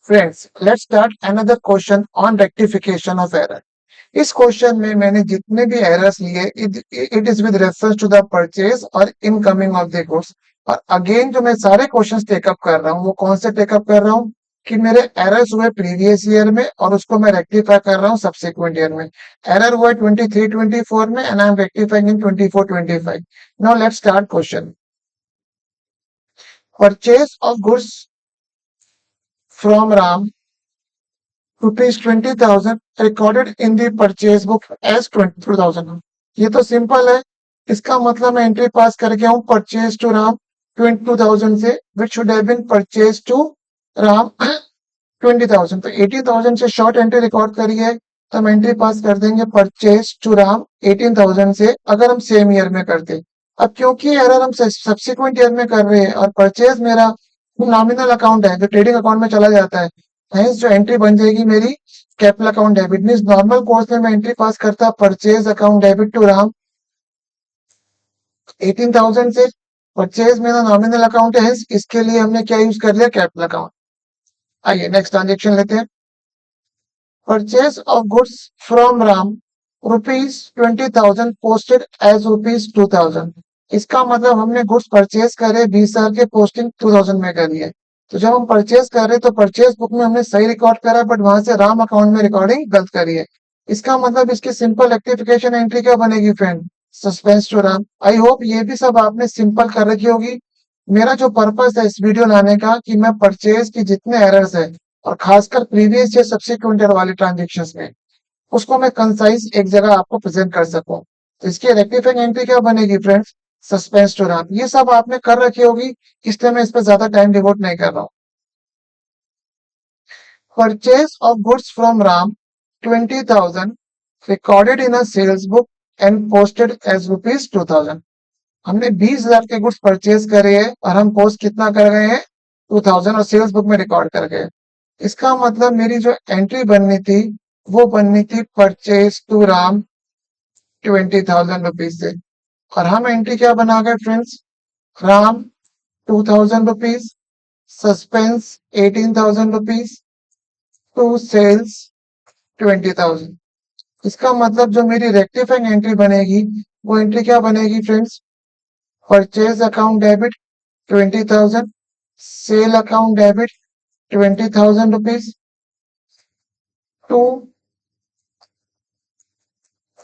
Friends, let's start another question on rectification of error. इस question में मैंने जितने भी एरर्स लिए it is with reference to the purchase और इनकमिंग ऑफ द गुड्स। और अगेन जो मैं सारे क्वेश्चंस टेकअप कर रहा हूँ वो कौन से टेकअप कर रहा हूँ कि मेरे एरर्स हुए प्रीवियस ईयर में और उसको मैं रेक्टिफाई कर रहा हूँ सब्सिक्वेंट ईयर में। एरर हुआ 23-24 में and I am rectifying in 24-25। Now let's start question. Purchase of goods from Ram rupees 20,000 recorded in the purchase book as 22,000। ये तो सिंपल है। इसका मतलब मैं एंट्री पास कर गया हूँ परचेज टू राम 22,000 से, which should have been purchase to Ram 20,000। तो 80,000 से शॉर्ट एंट्री रिकॉर्ड करी है तो हम एंट्री पास कर देंगे परचेज टू राम 18,000 से, अगर हम सेम ईयर में करते। अब क्योंकि एरर हम सब्सिक्वेंट ईयर में कर रहे हैं और परचेज मेरा नॉमिनल अकाउंट है जो ट्रेडिंग अकाउंट में चला जाता है, हेंस जो एंट्री बन जाएगी मेरी capital account debit. Means normal course में मैं एंट्री पास करता purchase account debit to Ram 18,000 से। परचेज मेरा नॉमिनल अकाउंट है, हेंस इसके लिए हमने क्या यूज कर लिया, कैपिटल अकाउंट। आइए नेक्स्ट ट्रांजेक्शन लेते हैं। Purchase of goods from Ram rupees 20,000 posted as rupees 2,000। इसका मतलब हमने गुड्स परचेज करे 20,000 के, पोस्टिंग 2,000 में करी है। तो जब हम परचेज कर रहे तो परचेज बुक में हमने सही रिकॉर्ड करा बट वहां से राम अकाउंट में रिकॉर्डिंग गलत करी है। इसका मतलब इसकी सिंपल रेक्टिफिकेशन एंट्री क्या बनेगी friend, suspense to Ram. I hope ये भी सब आपने सिंपल कर रखी होगी। मेरा जो पर्पस है इस वीडियो लाने का कि मैं परचेज की जितने एरर्स है और खासकर प्रीवियस या सब्सिक्वेंट ईयर वाले ट्रांजेक्शंस में, उसको मैं कंसाइज एक जगह आपको प्रेजेंट कर सकूं। तो इसकी रेक्टिफाइंग एंट्री क्या बनेगी फ्रेंड्स, सस्पेंस टू राम। ये सब आपने कर रखी होगी, इसलिए मैं इस पर ज्यादा टाइम डिवोट नहीं कर रहा हूं। Purchase of goods from Ram 20,000 recorded in a sales book and posted as rupees 2,000। हमने 20,000 के गुड्स परचेज करे हैं और हम पोस्ट कितना कर गए हैं, 2,000, और सेल्स बुक में रिकॉर्ड कर गए। इसका मतलब मेरी जो एंट्री बननी थी वो बननी थी परचेज टू राम 20,000 रुपीज से। और हम एंट्री क्या बना गए friends, Ram 2,000 rupees, suspense 18,000 rupees, to sales 20,000। इसका मतलब जो मेरी रेक्टिफाइंग एंट्री बनेगी वो एंट्री क्या बनेगी friends, purchase account debit 20,000, sale account debit 20,000 rupees, to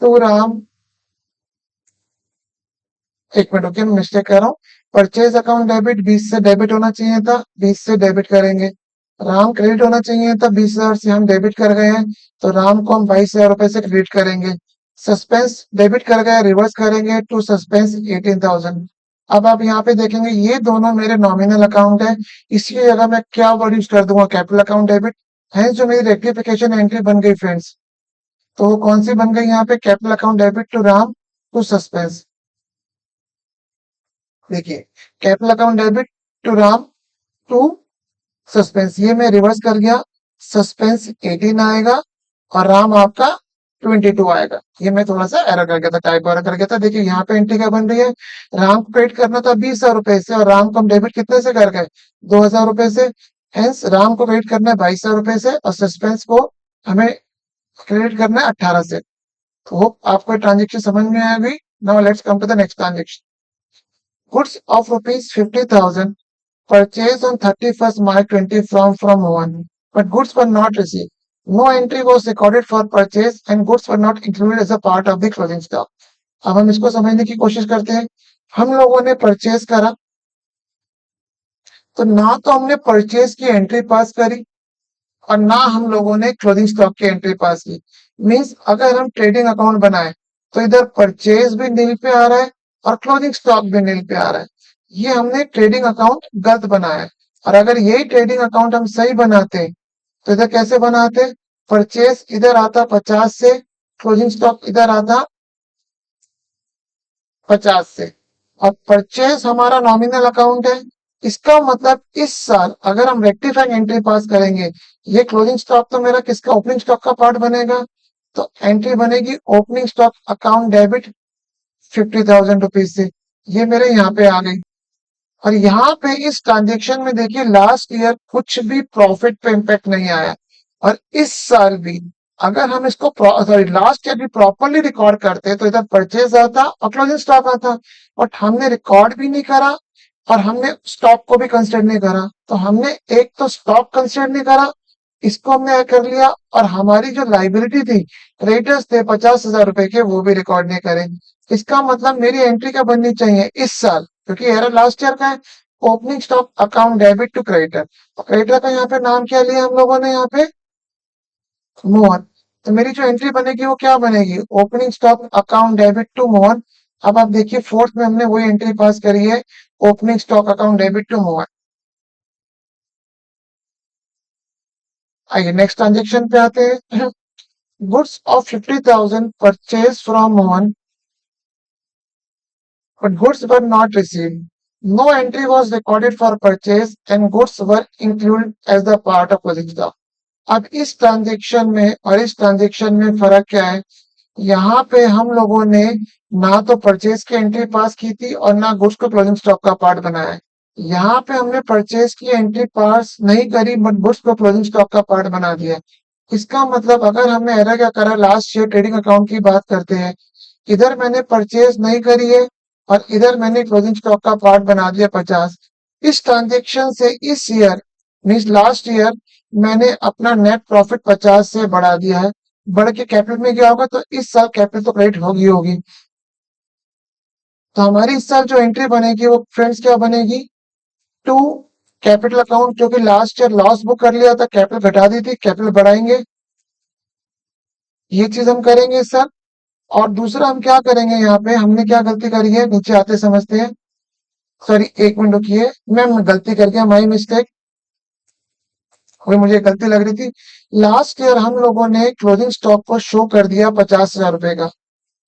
to Ram, एक मिनट रुकिए मैं मिस्टेक कर रहा हूँ। परचेज अकाउंट डेबिट 20 से डेबिट होना चाहिए था, 20 से डेबिट करेंगे। राम क्रेडिट होना चाहिए था, 20,000 से हम डेबिट कर गए हैं तो राम को हम 22,000 रुपए से क्रेडिट करेंगे। सस्पेंस डेबिट कर गए, रिवर्स करेंगे टू सस्पेंस 18,000। अब आप यहाँ पे देखेंगे ये दोनों मेरे नॉमिनल अकाउंट है, इसकी जगह मैं क्या वर्ड यूज कर दूंगा, कैपिटल अकाउंट डेबिट। है जो मेरी रेक्टिफिकेशन एंट्री बन गई फ्रेंड्स, तो वो कौन सी बन गई यहाँ पे, capital account debit to Ram to suspense. देखिए, capital account debit to Ram to suspense, ये मैं रिवर्स कर गया। सस्पेंस 18 आएगा और राम आपका 22 आएगा। ये मैं थोड़ा सा एरर कर गया था, टाइप एरर कर गया था। देखिए यहाँ पे एंट्री क्या बन रही है, राम को क्रेडिट करना था 20,000 रुपए से और राम को हम डेबिट कितने से कर गए, 2,000 रुपए से। हेंस राम को क्रेडिट करना है 22,000 रुपए से और सस्पेंस को हमें क्रेडिट करना है 18 से। तो होप आपको ट्रांजेक्शन समझ में आएगी। Now let's come to the next transaction. Goods of rupees 50,000 purchased on 31st March 20 from one, but goods were not received. No entry was recorded for purchase and goods were not included as a part of the closing stock. अब हम इसको समझने की कोशिश करते हैं। हम लोगों ने परचेज करा तो ना तो हमने परचेज की एंट्री पास करी और ना हम लोगों ने क्लोजिंग स्टॉक की एंट्री पास की। मींस अगर हम ट्रेडिंग अकाउंट बनाए तो इधर परचेज भी नील पे आ रहा है और क्लोजिंग स्टॉक भी नील पे आ रहा है। ये हमने ट्रेडिंग अकाउंट गलत बनाया है। और अगर यही ट्रेडिंग अकाउंट हम सही बनाते तो इधर कैसे बनाते, परचेज इधर आता 50 से, क्लोजिंग स्टॉक इधर आता 50 से। अब परचेज हमारा नॉमिनल अकाउंट है, इसका मतलब इस साल अगर हम रेक्टिफाइंग एंट्री पास करेंगे, ये क्लोजिंग स्टॉक तो मेरा किसका, ओपनिंग स्टॉक का पार्ट बनेगा। तो एंट्री बनेगी opening stock account debit 50,000 rupees से। ये मेरे यहाँ पे आ गई। और यहाँ पे इस ट्रांजेक्शन में देखिए लास्ट ईयर कुछ भी प्रॉफिट पे इम्पैक्ट नहीं आया, और इस साल भी अगर हम इसको सॉरी लास्ट ईयर भी प्रॉपरली रिकॉर्ड करते तो इधर परचेज आता और क्लोजिंग स्टॉक आता, बट हमने रिकॉर्ड भी नहीं करा और हमने स्टॉक को भी कंसिडर नहीं करा। तो हमने एक तो स्टॉक कंसिडर नहीं करा, इसको हमने ऐड कर लिया, और हमारी जो लाइबिलिटी थी, क्रेडिटर्स थे 50,000 रुपए के, वो भी रिकॉर्ड नहीं करे। इसका मतलब मेरी एंट्री क्या बननी चाहिए इस साल, क्योंकि एरर लास्ट ईयर का है, opening stock account debit to creditor. और क्रेडिटर का यहाँ पे नाम क्या लिया हम लोगों ने, यहाँ पे मोहन। तो मेरी जो एंट्री बनेगी वो क्या बनेगी, opening stock account debit to Mohan. अब आप देखिए फोर्थ में हमने वही एंट्री पास करी है, opening stock account debit to Mohan. आइए नेक्स्ट ट्रांजेक्शन पे आते हैं। Goods of 50,000 purchase from Mohan, but goods were not received. No entry was recorded for purchase and goods were included as the part of closing stock. अब इस transaction में और इस transaction में फर्क क्या है, यहाँ पे हम लोगों ने ना तो परचेज की एंट्री पास की थी और ना गुड्स को क्लोजिंग स्टॉक का पार्ट बनाया है। यहाँ पे हमने परचेज की एंट्री पास नहीं करी बट गुड्स को क्लोजिंग स्टॉक का पार्ट बना दिया। इसका मतलब अगर हमने एरर क्या करा, लास्ट ईयर ट्रेडिंग अकाउंट की बात करते हैं, इधर मैंने परचेज नहीं करी है और इधर मैंने क्लोजिंग स्टॉक का पार्ट बना दिया 50। इस ट्रांजेक्शन से इस ईयर मीन्स लास्ट ईयर मैंने अपना नेट प्रॉफिट 50 से बढ़ा दिया है। बढ़ के कैपिटल में क्या होगा, तो इस साल कैपिटल तो क्रेडिट होगी होगी। तो हमारी इस साल जो एंट्री बनेगी वो फ्रेंड्स क्या बनेगी, टू कैपिटल अकाउंट, क्योंकि लास्ट ईयर लॉस बुक कर लिया था, कैपिटल घटा दी थी, कैपिटल बढ़ाएंगे, ये चीज हम करेंगे इस साल। और दूसरा हम क्या करेंगे, यहाँ पे हमने क्या गलती करी है, नीचे आते समझते हैं। सॉरी एक मिनट रुकिए, मैं गलती कर गया, माई मिस्टेक, वही मुझे गलती लग रही थी। लास्ट ईयर हम लोगों ने क्लोजिंग स्टॉक को शो कर दिया 50,000 रुपए का,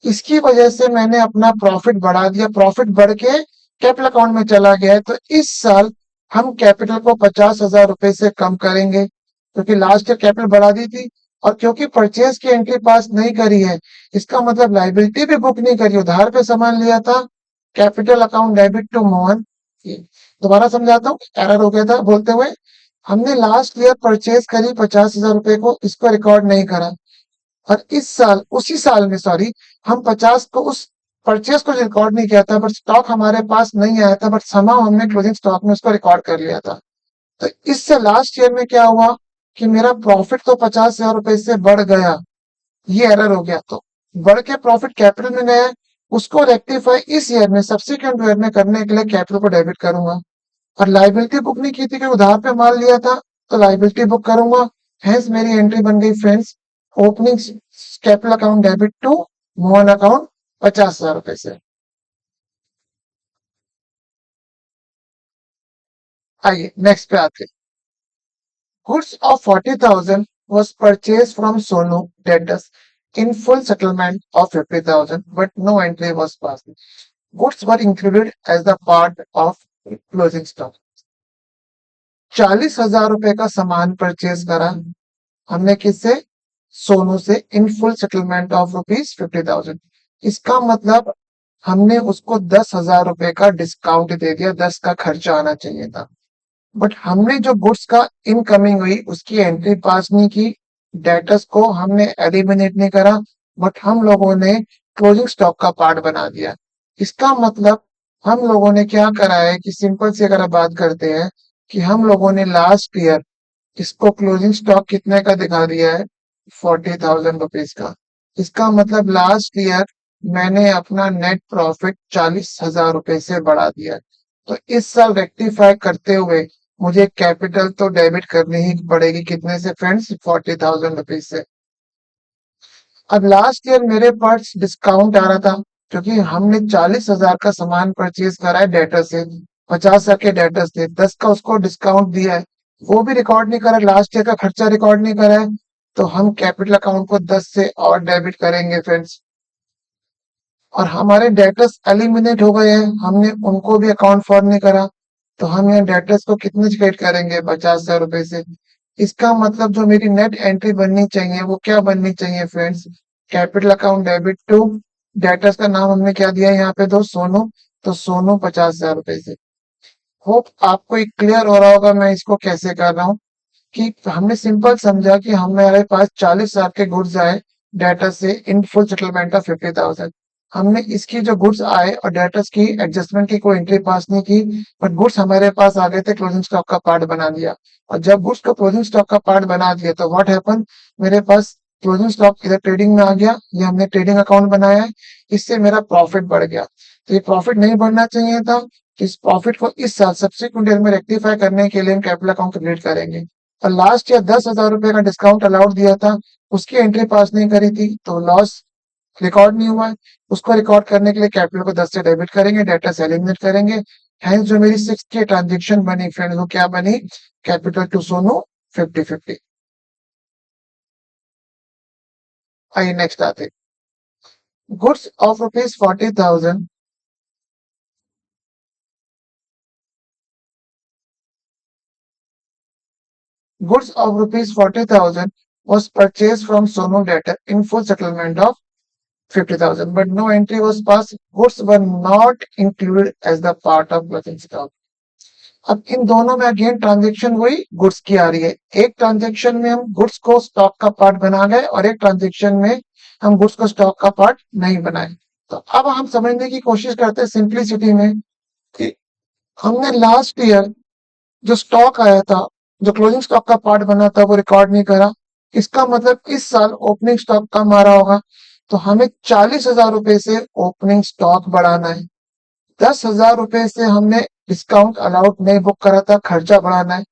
इसकी वजह से मैंने अपना प्रॉफिट बढ़ा दिया, प्रॉफिट बढ़ के कैपिटल अकाउंट में चला गया है। तो इस साल हम कैपिटल को 50,000 रुपए से कम करेंगे, क्योंकि लास्ट ईयर कैपिटल बढ़ा दी थी और क्योंकि परचेज की एंट्री पास नहीं करी है, इसका मतलब लाइबिलिटी भी बुक नहीं करी, उधार पे सामान लिया था, capital account debit to Mohan. दोबारा समझाता हूँ, एरर हो गया था बोलते हुए। हमने लास्ट ईयर परचेज करी 50,000 रुपए को, इसको रिकॉर्ड नहीं करा, और इस साल उसी साल में सॉरी हम 50 को उस परचेज को रिकॉर्ड नहीं किया था, बट स्टॉक हमारे पास नहीं आया था, बट समाउ हमने क्लोजिंग स्टॉक में उसको रिकॉर्ड कर लिया था। तो इससे लास्ट ईयर में क्या हुआ कि मेरा प्रॉफिट तो 50,000 रुपए से बढ़ गया, ये एरर हो गया। तो बढ़ के प्रॉफिट कैपिटल में गया है, उसको रेक्टिफाई इस ईयर में सब्सिक्वेंट ईयर में करने के लिए कैपिटल को डेबिट करूंगा। और लाइबिलिटी बुक नहीं की थी कि उधार पे माल लिया था, तो लाइबिलिटी बुक करूंगा। हेंस मेरी एंट्री बन गई friends, opening capital account debit to Mohan account 50,000 रुपए से। आइए नेक्स्ट पे आते हैं। Goods of 40,000 was purchased from Sonu debtors in full settlement of 50,000, but no entry was passed. Goods were included as the part of closing stock. 40,000 रुपए का सामान purchase करा हमने, किससे, सोनू से, in full settlement of rupees 50,000। इसका मतलब हमने उसको 10,000 रुपए का डिस्काउंट दे दिया, 10 का खर्चा आना चाहिए था, बट हमने जो गुड्स का इनकमिंग हुई उसकी एंट्री पास नहीं की, डेटर्स को हमने एलिमिनेट नहीं करा, बट हम लोगों ने क्लोजिंग स्टॉक का पार्ट बना दिया। इसका मतलब हम लोगों ने क्या करा है कि सिंपल से अगर आप बात करते हैं कि हम लोगों ने लास्ट ईयर इसको क्लोजिंग स्टॉक कितने का दिखा दिया है, 40,000 रुपीज का। इसका मतलब लास्ट ईयर मैंने अपना नेट प्रॉफिट 40,000 रुपए से बढ़ा दिया है। तो इस साल रेक्टिफाई करते हुए मुझे कैपिटल तो डेबिट करनी ही पड़ेगी, कितने से फ्रेंड्स, 40,000 रुपीज से। अब लास्ट ईयर मेरे पास डिस्काउंट आ रहा था, क्योंकि हमने 40,000 का सामान परचेज करा है डेटर से, 50,000 के डेटर से, 10 का उसको डिस्काउंट दिया है, वो भी रिकॉर्ड नहीं करा, लास्ट ईयर का खर्चा रिकॉर्ड नहीं करा है। तो हम कैपिटल अकाउंट को 10 से और डेबिट करेंगे फ्रेंड्स, और हमारे डेटर्स एलिमिनेट हो गए हैं, हमने उनको भी अकाउंट फॉर नहीं करा। तो हम यहाँ डेटर्स को कितने से क्रेडिट करेंगे, 50,000 रुपए से। इसका मतलब जो मेरी नेट एंट्री बननी चाहिए वो क्या बननी चाहिए friends, capital account debit to, debtors का नाम हमने क्या दिया है यहाँ पे, दो सोनू, तो सोनू 50,000 रुपए से। होप आपको एक क्लियर हो रहा होगा मैं इसको कैसे कर रहा हूँ। कि हमने सिंपल समझा कि हमारे पास 40,000 के गुड्स आए डेटा से इन फुल सेटलमेंट ऑफ 50,000। हमने इसकी जो गुड्स आए और डेटर्स की एडजस्टमेंट की कोई एंट्री पास नहीं की, बट गुड्स हमारे पास आ गए थे, क्लोजिंग स्टॉक का पार्ट बना दिया। और जब गुड्स को क्लोजिंग स्टॉक का पार्ट बना दिया तो व्हाट हैपन, मेरे पास क्लोजिंग स्टॉक इधर ट्रेडिंग में आ गया, ये हमने ट्रेडिंग अकाउंट बनाया है, इससे मेरा प्रॉफिट बढ़ गया। तो ये प्रॉफिट नहीं बढ़ना चाहिए था। इस प्रॉफिट को इस साल सब्सिक्वेंट ईयर में रेक्टिफाई करने के लिए हम कैपिटल अकाउंट क्रिएट करेंगे। और लास्ट ईयर 10,000 रुपए का डिस्काउंट अलाउड दिया था, उसकी एंट्री पास नहीं करी थी तो लॉस रिकॉर्ड नहीं हुआ है। उसको रिकॉर्ड करने के लिए कैपिटल को 10 से डेबिट करेंगे, डेटा से एलिमिनेट करेंगे। हैंस जो मेरी 6 की ट्रांजेक्शन बनी फ्रेंड्स, वो क्या बनी, कैपिटल टू सोनू 50-50। आइए नेक्स्ट आते, goods of rupees 40,000, goods of rupees 40,000 was purchased from Sonu Data in full settlement of 50,000, but no entry was passed. Goods were not included as the part of closing stock. अब इन दोनों में again transaction वही goods की आ रही है। एक transaction में हम गुड्स को स्टॉक का पार्ट बना गए और एक ट्रांजेक्शन में हम गुड्स को स्टॉक का पार्ट नहीं बनाए। तो अब हम समझने की कोशिश करते हैं सिंप्लिसिटी में कि हमने लास्ट ईयर जो स्टॉक आया था, जो क्लोजिंग स्टॉक का पार्ट बना था, वो रिकॉर्ड नहीं करा। इसका मतलब इस साल ओपनिंग स्टॉक कम आ रहा होगा, तो हमें 40,000 रुपए से ओपनिंग स्टॉक बढ़ाना है। 10,000 रुपए से हमने डिस्काउंट अलाउड नहीं बुक करा था, खर्चा बढ़ाना है।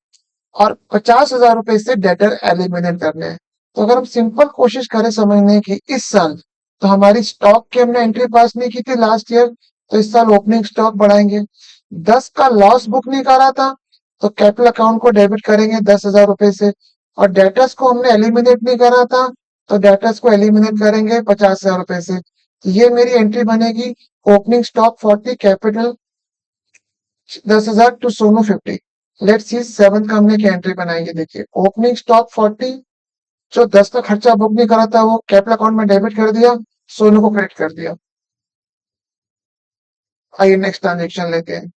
और 50,000 रुपए से डेटर एलिमिनेट करने हैं। तो अगर हम सिंपल कोशिश करें समझने की इस साल, तो हमारी स्टॉक की हमने एंट्री पास नहीं की थी लास्ट ईयर, तो इस साल ओपनिंग स्टॉक बढ़ाएंगे। 10 का लॉस बुक नहीं करा था, तो कैपिटल अकाउंट को डेबिट करेंगे 10,000 रुपए से। और डेटर्स को हमने एलिमिनेट नहीं करा था, तो डेटर्स को एलिमिनेट करेंगे 50,000 रुपए से। तो ये मेरी एंट्री बनेगी, opening stock 40, capital 10,000 to Sonu 50। Let's see seven का हमने क्या एंट्री बनाई है, देखिए ओपनिंग स्टॉक 40, जो 10 का खर्चा बुक नहीं करा था वो कैपिटल अकाउंट में डेबिट कर दिया, सोनू को क्रेडिट कर दिया। आइए नेक्स्ट ट्रांजेक्शन लेते हैं।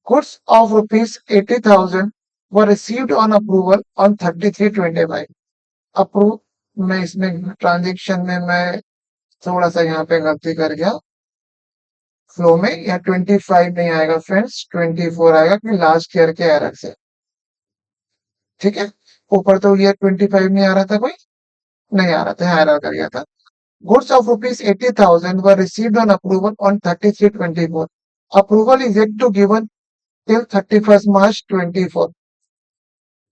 Goods of rupees 80,000 were received on approval on 33/25। Approve मैं इसमें ट्रांजेक्शन में मैं थोड़ा सा यहाँ पे गलती कर गया, फ्लो में या 25 नहीं आएगा फ्रेंड्स, 24 आएगा कि लास्ट ईयर के एरर से। ठीक है, ऊपर तो ईयर 25 नहीं आ रहा था, कोई नहीं आ रहा था, एरर कर गया था। Goods of rupees 80,000 were received on approval on 33/24. Approval is yet to given till 31st March 24.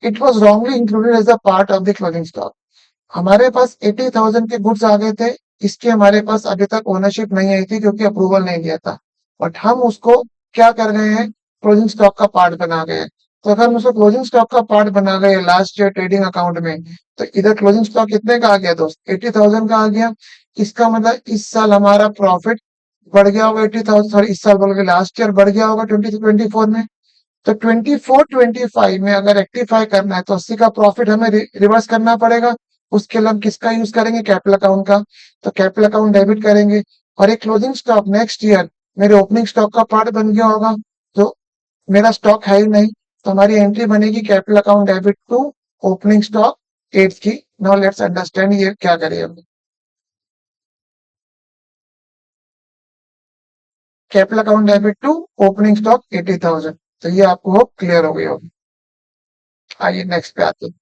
It was wrongly included as a part of the closing stock. हमारे पास 80,000 के गुड्स आ गए थे, इसकी हमारे पास अभी तक ओनरशिप नहीं आई थी क्योंकि अप्रूवल नहीं दिया था, बट हम उसको क्या कर गए हैं, क्लोजिंग स्टॉक का पार्ट बना गए हैं। तो अगर हम उसको क्लोजिंग स्टॉक का पार्ट बना गए लास्ट ईयर ट्रेडिंग अकाउंट में, तो इधर क्लोजिंग स्टॉक कितने का आ गया दोस्त, 80,000 का आ गया। इसका मतलब इस साल हमारा प्रॉफिट बढ़ गया होगा 80,000, सॉरी इस साल बोल के लास्ट ईयर बढ़ गया होगा 23-24 में। तो 24-25 में अगर रेक्टिफाई करना है तो 80 का प्रॉफिट हमें रिवर्स करना पड़ेगा। उसके लिए हम किसका यूज करेंगे, कैपिटल अकाउंट का। तो कैपिटल अकाउंट डेबिट करेंगे और एक क्लोजिंग स्टॉक नेक्स्ट ईयर मेरे ओपनिंग स्टॉक का पार्ट बन गया होगा, जो मेरा स्टॉक है ही नहीं। तो हमारी एंट्री बनेगी capital account debit to opening stock 8 की। नाउ लेट्स अंडरस्टैंड ये क्या करें हम। Capital account debit to opening stock 80,000। तो ये आपको क्लियर हो गई होगी। आइए नेक्स्ट पे आते हैं।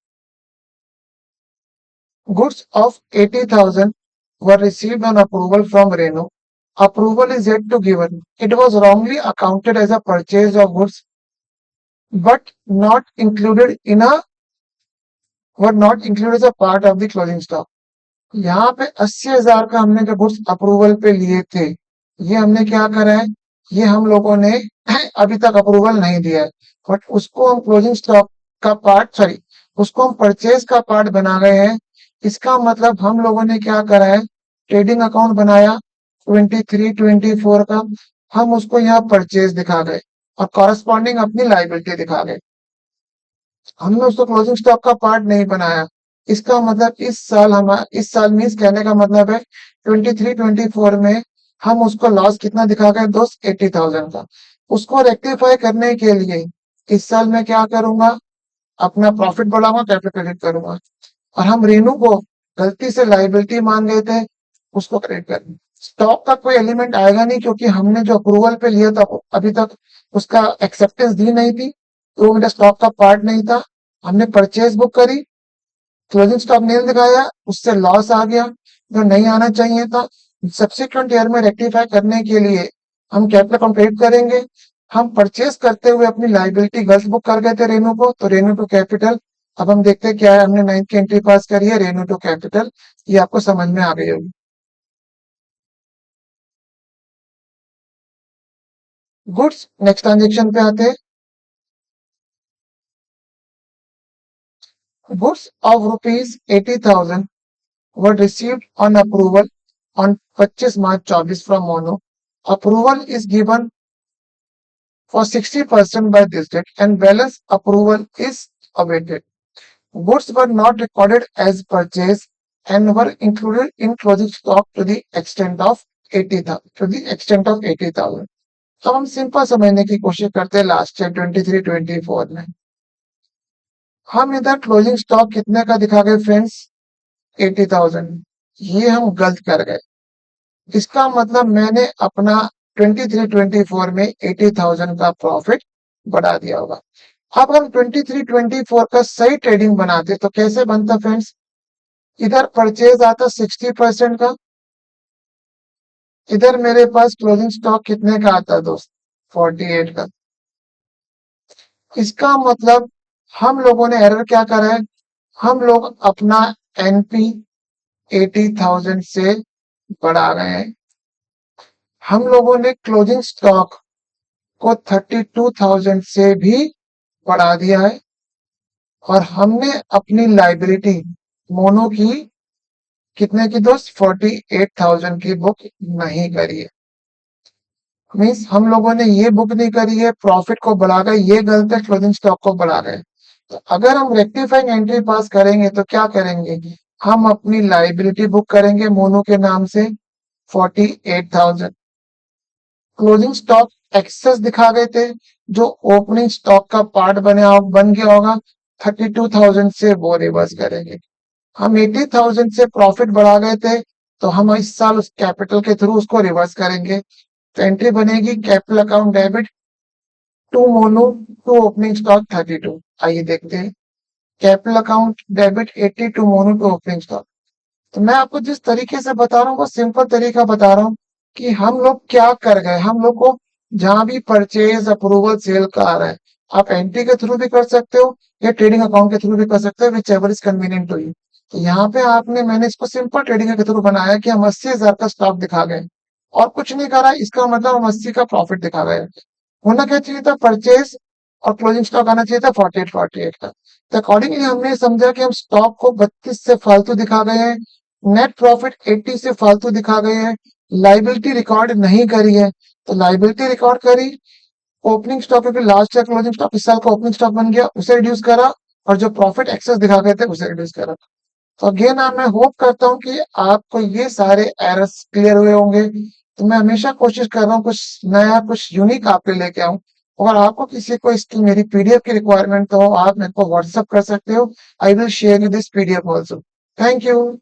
Goods of 80,000 were received on approval from Reno. Approval is yet to given. It was wrongly accounted as a purchase of goods, but not included in a were not included as a part of the closing stock. यहाँ पे 80,000 का हमने जो goods approval पे लिए थे, ये हमने क्या करा है, ये हम लोगों ने अभी तक अप्रूवल नहीं दिया है, बट उसको हम क्लोजिंग स्टॉक का पार्ट, सॉरी उसको हम परचेज का पार्ट बना गए हैं। इसका मतलब हम लोगों ने क्या करा है, ट्रेडिंग अकाउंट बनाया 23-24 का, हम उसको यहाँ परचेज दिखा गए और कॉरस्पॉन्डिंग अपनी लाइबिलिटी दिखा गए। हमने उसको क्लोजिंग स्टॉक का पार्ट नहीं बनाया। इसका मतलब इस साल मीन्स कहने का मतलब है 23-24 में हम उसको लॉस कितना दिखा गए दोस्त, 80,000 का। उसको रेक्टिफाई करने के लिए इस साल मैं क्या करूंगा, अपना प्रॉफिट बढ़ाऊंगा, कैपिटल क्रेडिट करूंगा। और हम रेनू को गलती से लाइबिलिटी मान गए थे, उसको क्रेडिट कर। स्टॉक का कोई एलिमेंट आएगा नहीं, क्योंकि हमने जो अप्रूवल पे लिया था अभी तक उसका एक्सेप्टेंस दी नहीं थी, तो वो मेरा स्टॉक का पार्ट नहीं था। हमने परचेज बुक करी, क्लोजिंग स्टॉक नील दिखाया, उससे लॉस आ गया जो नहीं आना चाहिए था। सब्सिक्वेंट ईयर में रेक्टिफाई करने के लिए हम कैपिटल अकाउंट क्रेडिट करेंगे। हम परचेज करते हुए अपनी लाइबिलिटी गलत बुक कर गए थे रेनू को, तो रेनू टू कैपिटल। अब हम देखते हैं क्या है, हमने 9th की एंट्री पास करी है, रेनू टू कैपिटल। ये आपको समझ में आ गई होगी। गुड्स, नेक्स्ट ट्रांजेक्शन पे आते हैं। Goods of ₹80,000 were received on approval on 25 March 24 from Mono. Approval is given for 60% by this date and balance approval is awaited. Goods were not recorded as purchase and were included in closing stock to the extent of 80,000। अब हम simple समझने की कोशिश करते हैं last year 23-24 में। हम इधर क्लोजिंग स्टॉक कितने का दिखा गए फ्रेंड्स, 80,000। ये हम गलत कर गए। इसका मतलब मैंने अपना 23-24 में 80,000 का प्रॉफिट बढ़ा दिया होगा। अब हम 23-24 का सही ट्रेडिंग बनाते तो कैसे बनता फ्रेंड्स, इधर परचेज आता 60% का, इधर मेरे पास क्लोजिंग स्टॉक कितने का आता दोस्त, 48 का। इसका मतलब हम लोगों ने एरर क्या करा है, हम लोग अपना एनपी 80,000 से बढ़ा गए हैं। हम लोगों ने क्लोजिंग स्टॉक को 32,000 से भी बढ़ा दिया है, और हमने अपनी लाइबिलिटी मोनो की कितने की दोस्त, 48,000 की बुक नहीं करी है। मीन्स हम लोगों ने ये बुक नहीं करी है, प्रॉफिट को बढ़ा गए, ये गलत है, क्लोजिंग स्टॉक को बढ़ा गए। तो अगर हम रेक्टिफाइंग एंट्री पास करेंगे तो क्या करेंगे, हम अपनी लाइबिलिटी बुक करेंगे मोनो के नाम से 48,000। क्लोजिंग स्टॉक एक्सेस दिखा गए थे, जो ओपनिंग स्टॉक का पार्ट बन गया होगा 32,000 से, वो रिवर्स करेंगे। हम 80,000 से प्रॉफिट बढ़ा गए थे, तो हम इस साल उस कैपिटल के थ्रू उसको रिवर्स करेंगे। तो एंट्री बनेगी capital account debit to Mono to opening stock 32। आइए देखते हैं, capital account debit 80 to Mono to opening stock. तो मैं आपको जिस तरीके से बता रहा हूँ वो सिंपल तरीका बता रहा हूँ कि हम लोग क्या कर गए। हम लोग को जहां भी परचेज अप्रूवल सेल का आ रहा है, आप एंट्री के थ्रू भी कर सकते हो या ट्रेडिंग अकाउंट के थ्रू भी कर सकते हो, whichever is convenient to you. तो यहाँ पे मैंने इसको सिंपल ट्रेडिंग के थ्रू बनाया कि हम 80,000 का स्टॉक दिखा गए और कुछ नहीं करा, इसका मतलब हम 80 का प्रॉफिट दिखा गए। होना क्या चाहिए था, परचेज और क्लोजिंग स्टॉक आना चाहिए था 48 का। तो अकॉर्डिंगली हमने समझा कि हम स्टॉक को 32 से फालतू दिखा गए हैं, नेट प्रॉफिट 80 से फालतू दिखा गए हैं, लाइबिलिटी रिकॉर्ड नहीं करी है। तो लाइबिलिटी रिकॉर्ड करी, ओपनिंग स्टॉक क्योंकि लास्ट ईयर क्लोजिंग स्टॉक इस साल का ओपनिंग स्टॉक बन गया, उसे रिड्यूस करा, और जो प्रॉफिट एक्सेस दिखा गए थे उसे रिड्यूस करा। तो अगेन मैं होप करता हूँ कि आपको ये सारे एरर्स क्लियर हुए होंगे। तो मैं हमेशा कोशिश कर रहा हूँ कुछ नया, कुछ यूनिक आपके लेके आऊं। अगर आपको किसी को इसकी मेरी पीडीएफ की रिक्वायरमेंट हो, आप मेरे को व्हाट्सएप कर सकते हो। I will share you this PDF also. Thank you.